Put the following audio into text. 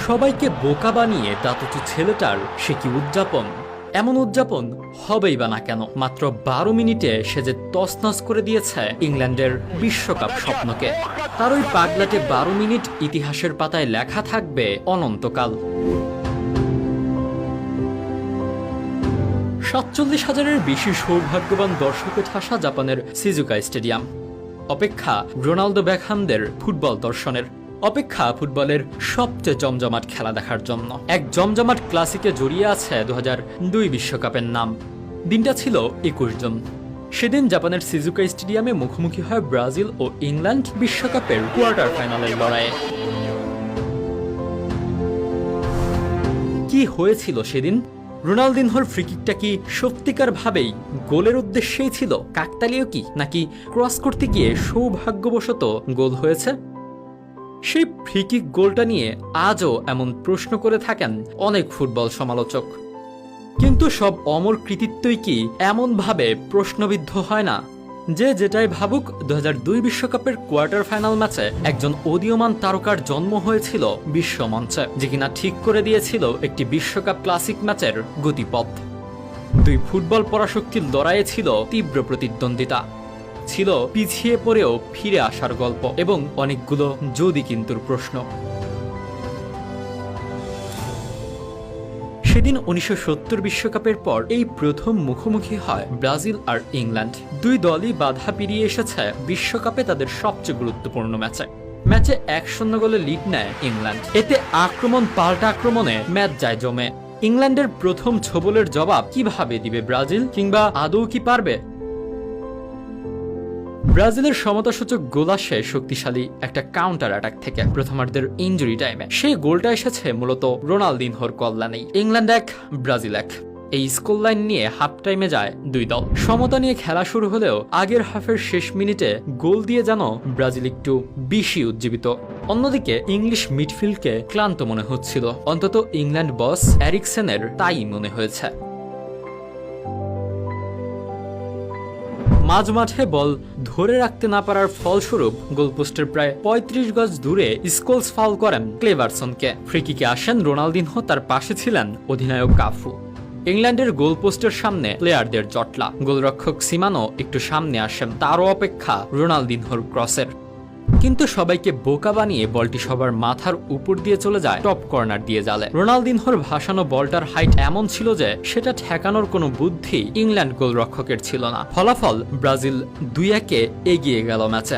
সবাইকে বোকা বানিয়ে দাতু ছেলেটার সে কি উদযাপন। এমন উদযাপন হবেই বা না কেন, মাত্র 12 মিনিটে সে যে তছনছ করে দিয়েছে ইংল্যান্ডের বিশ্বকাপ স্বপ্নকে। তার ওই পাগলাটে 12 মিনিট ইতিহাসের পাতায় লেখা থাকবে অনন্তকাল। 47,000-এর বেশি সৌভাগ্যবান দর্শকে ঠাসা জাপানের সিজুকা স্টেডিয়াম। অপেক্ষা রোনাল্ডো বেকহামদের ফুটবল দর্শনের, অপেক্ষা ফুটবলের সবচেয়ে জমজমাট খেলা দেখার জন্য। এক জমজমাট ক্লাসিকে জড়িয়ে আছে 2002 বিশ্বকাপের নাম। দিনটা ছিল 21 জুন। সেদিন জাপানের সিজুকা স্টেডিয়ামে মুখোমুখি হয় ব্রাজিল ও ইংল্যান্ড বিশ্বকাপের কোয়ার্টার ফাইনালের লড়াইয়ে। কি হয়েছিল সেদিন? রোনালদিনহোর ফ্রিকিকটা কি সত্যিকার ভাবেই গোলের উদ্দেশ্যেই ছিল? কাকতালীয় কি, নাকি ক্রস করতে গিয়ে সৌভাগ্যবশত গোল হয়েছে? সেই ফ্রিকিক গোলটা নিয়ে আজও এমন প্রশ্ন করে থাকেন অনেক ফুটবল সমালোচক। কিন্তু সব অমর কৃতিত্বই কি এমনভাবে প্রশ্নবিদ্ধ হয় না? যে যেটাই ভাবুক, 2002 বিশ্বকাপের কোয়ার্টার ফাইনাল ম্যাচে একজন উদীয়মান তারকার জন্ম হয়েছিল বিশ্বমঞ্চে, যে কিনা ঠিক করে দিয়েছিল একটি বিশ্বকাপ ক্লাসিক ম্যাচের গতিপথ। দুই ফুটবল পরাশক্তির লড়াইয়ে ছিল তীব্র প্রতিদ্বন্দ্বিতা, ছিল পিছিয়ে পড়েও ফিরে আসার গল্প এবং অনেকগুলো যদি কিন্তুর প্রশ্ন। সেদিন 1970 বিশ্বকাপের পর এই প্রথম মুখোমুখি হয় ব্রাজিল আর ইংল্যান্ড। দুই দলই বাধা পেরিয়ে এসেছে বিশ্বকাপে তাদের সবচেয়ে গুরুত্বপূর্ণ ম্যাচে 1-0 গোলে লিড নেয় ইংল্যান্ড। এতে আক্রমণ পাল্টা আক্রমণে ম্যাচ যায় জমে। ইংল্যান্ডের প্রথম ছোবলের জবাব কিভাবে দিবে ব্রাজিল, কিংবা আদৌ কি পারবে? ব্রাজিলের সমতাসূচক গোল আসে শক্তিশালী একটা কাউন্টার অ্যাটাক থেকে প্রথমার্ধের ইনজুরি টাইমে। সেই গোলটা এসেছে মূলত রোনালদিনহোর কল্যাণেই। England 1, Brazil 1। এই স্কোর লাইন নিয়ে হাফ টাইমে যায় দুই দল। সমতা নিয়ে খেলা শুরু হলেও আগের হাফের শেষ মিনিটে গোল দিয়ে যেন ব্রাজিল একটু বেশি উজ্জীবিত। অন্যদিকে ইংলিশ মিডফিল্ডকে ক্লান্ত মনে হচ্ছিল, অন্তত ইংল্যান্ড বস এরিকসেনের তাই মনে হয়েছে। মাঝ মাঠে বল ধরে রাখতে না পারার ফলস্বরূপ গোলপোস্টের প্রায় 35 গজ দূরে স্কোলস ফাউল করেন ক্লেভারসনকে। ফ্রিকিকে আসেন রোনালদিনহো, তার পাশে ছিলেন অধিনায়ক কাফু। ইংল্যান্ডের গোলপোস্টের সামনে প্লেয়ারদের জটলা। গোলরক্ষক সিমানো একটু সামনে আসেন, তারও অপেক্ষা রোনালদিনহোর ক্রসের। কিন্তু সবাইকে বোকা বানিয়ে বলটি সবার মাথার উপর দিয়ে চলে যায় টপ কর্নার দিয়ে জালে। রোনালদিনহোর ভাসানো বলটার হাইট এমন ছিল যে সেটা ঠেকানোর কোনো বুদ্ধি ইংল্যান্ড গোলরক্ষকের ছিল না। ফলাফল ব্রাজিল 2-1 এগিয়ে গেল ম্যাচে।